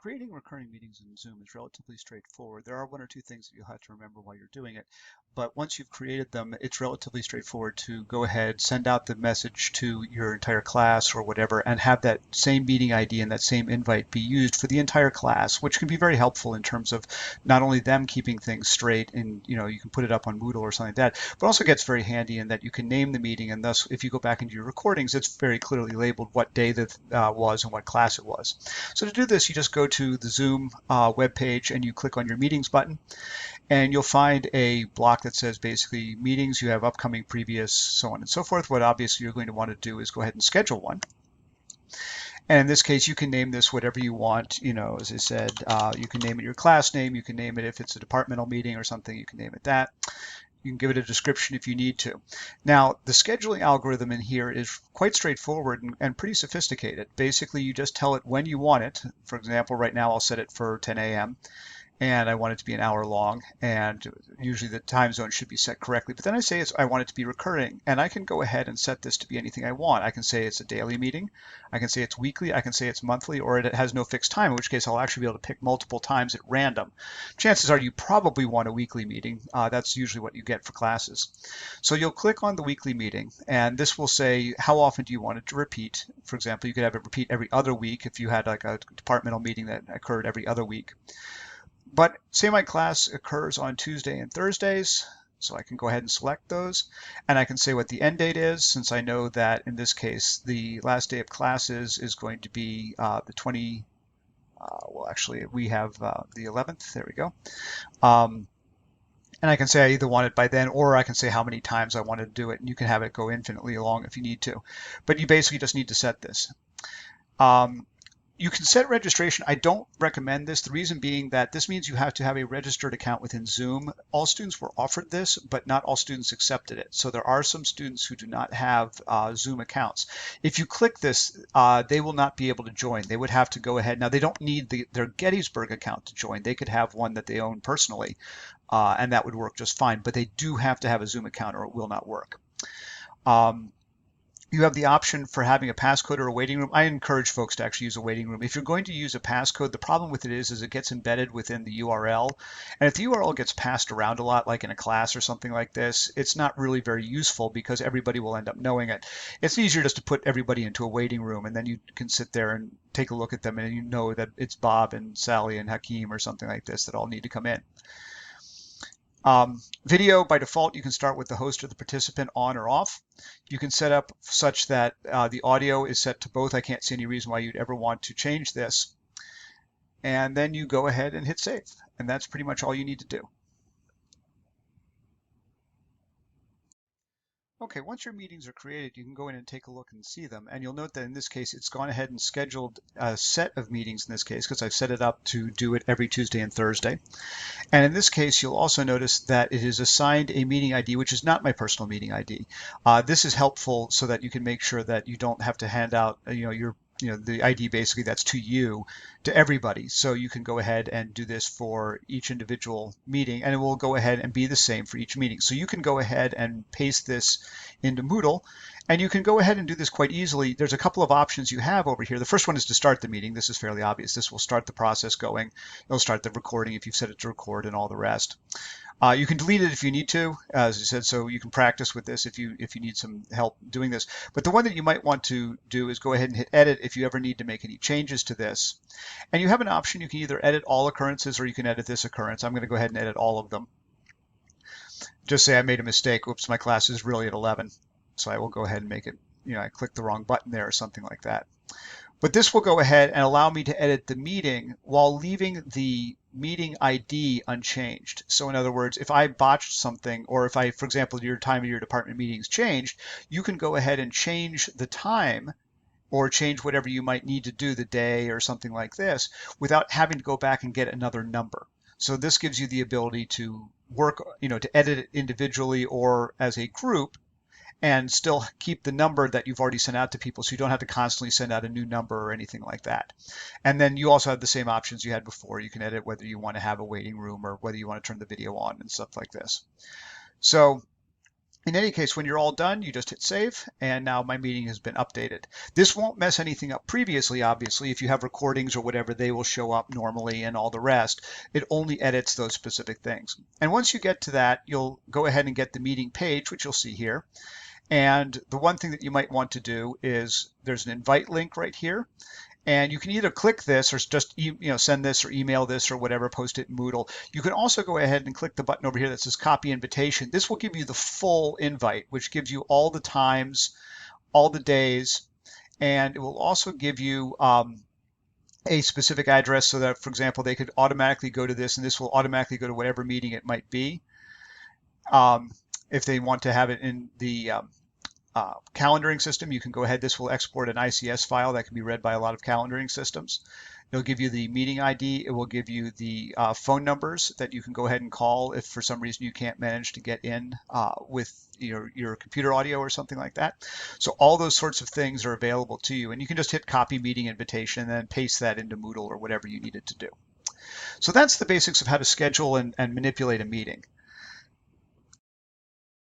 Creating recurring meetings in Zoom is relatively straightforward. There are one or two things that you'll have to remember while you're doing it, but once you've created them, it's relatively straightforward to go ahead, send out the message to your entire class or whatever, and have that same meeting ID and that same invite be used for the entire class, which can be very helpful in terms of not only them keeping things straight and you can put it up on Moodle or something like that, but also gets very handy in that you can name the meeting, and thus if you go back into your recordings, it's very clearly labeled what day that was and what class it was. So to do this, you just go to the Zoom web page and you click on your meetings button, and you'll find a block that says basically meetings, you have upcoming, previous, so on and so forth. What obviously you're going to want to do is go ahead and schedule one. And in this case, you can name this whatever you want. As I said, you can name it your class name. You can name it if it's a departmental meeting or something, you can name it that. You can give it a description if you need to. Now, the scheduling algorithm in here is quite straightforward and pretty sophisticated. Basically, you just tell it when you want it. For example, right now I'll set it for 10 a.m. and I want it to be an hour long, and usually the time zone should be set correctly. But then I say I want it to be recurring, and I can go ahead and set this to be anything I want. I can say it's a daily meeting, I can say it's weekly, I can say it's monthly, or it has no fixed time, in which case I'll actually be able to pick multiple times at random. Chances are you probably want a weekly meeting. That's usually what you get for classes. So you'll click on the weekly meeting, and this will say how often do you want it to repeat. For example, you could have it repeat every other week if you had like a departmental meeting that occurred every other week. But say my class occurs on Tuesday and Thursdays, so I can go ahead and select those, and I can say what the end date is, since I know that in this case the last day of classes is going to be the 20, well actually we have the 11th, there we go. And I can say I either want it by then, or I can say how many times I want to do it, and you can have it go infinitely long if you need to. But you basically just need to set this. You can set registration. I don't recommend this. The reason being that this means you have to have a registered account within Zoom. All students were offered this, but not all students accepted it. So there are some students who do not have Zoom accounts. If you click this, they will not be able to join. They would have to go ahead. Now, they don't need their Gettysburg account to join. They could have one that they own personally, and that would work just fine. But they do have to have a Zoom account or it will not work. You have the option for having a passcode or a waiting room. I encourage folks to actually use a waiting room. If you're going to use a passcode, the problem with it is it gets embedded within the URL. And if the URL gets passed around a lot, like in a class or something like this, it's not really very useful because everybody will end up knowing it. It's easier just to put everybody into a waiting room, and then you can sit there and take a look at them, and you know that it's Bob and Sally and Hakeem or something like this that all need to come in. Video, by default, you can start with the host or the participant on or off. You can set up such that the audio is set to both. I can't see any reason why you'd ever want to change this. And then you go ahead and hit save. And that's pretty much all you need to do. Okay, once your meetings are created, you can go in and take a look and see them. And you'll note that in this case, it's gone ahead and scheduled a set of meetings in this case, because I've set it up to do it every Tuesday and Thursday. And in this case, you'll also notice that it is assigned a meeting ID, which is not my personal meeting ID. This is helpful so that you can make sure that you don't have to hand out, the ID basically that's to you, to everybody. So you can go ahead and do this for each individual meeting, and it will go ahead and be the same for each meeting. So you can go ahead and paste this into Moodle, and you can go ahead and do this quite easily. There's a couple of options you have over here. The first one is to start the meeting. This is fairly obvious. This will start the process going. It'll start the recording if you've set it to record and all the rest. You can delete it if you need to, as I said, so you can practice with this if you need some help doing this. But the one that you might want to do is go ahead and hit edit if you ever need to make any changes to this. And you have an option. You can either edit all occurrences or you can edit this occurrence. I'm going to go ahead and edit all of them. Just say I made a mistake. Oops, my class is really at 11. So I will go ahead and make it, I clicked the wrong button there or something like that. But this will go ahead and allow me to edit the meeting while leaving the meeting ID unchanged. So in other words, if I botched something, or if for example, your time of your department meetings changed, you can go ahead and change the time or change whatever you might need to do, the day or something like this, without having to go back and get another number. So this gives you the ability to work, to edit it individually or as a group, and still keep the number that you've already sent out to people, so you don't have to constantly send out a new number or anything like that. And then you also have the same options you had before. You can edit whether you want to have a waiting room or whether you want to turn the video on and stuff like this. So In any case, when you're all done, you just hit save, and now my meeting has been updated. This won't mess anything up previously, obviously. If you have recordings or whatever, they will show up normally and all the rest. It only edits those specific things. And once you get to that, you'll go ahead and get the meeting page, which you'll see here. And the one thing that you might want to do is there's an invite link right here. And you can either click this or just send this or email this or whatever, post it in Moodle. You can also go ahead and click the button over here that says copy invitation. This will give you the full invite, which gives you all the times, all the days, and it will also give you a specific address so that, for example, they could automatically go to this and this will automatically go to whatever meeting it might be. If they want to have it in the calendaring system, you can go ahead. This will export an ICS file that can be read by a lot of calendaring systems. It'll give you the meeting ID. It will give you the phone numbers that you can go ahead and call if for some reason you can't manage to get in with your computer audio or something like that. So all those sorts of things are available to you, and you can just hit copy meeting invitation and then paste that into Moodle or whatever you need it to do. So that's the basics of how to schedule and manipulate a meeting.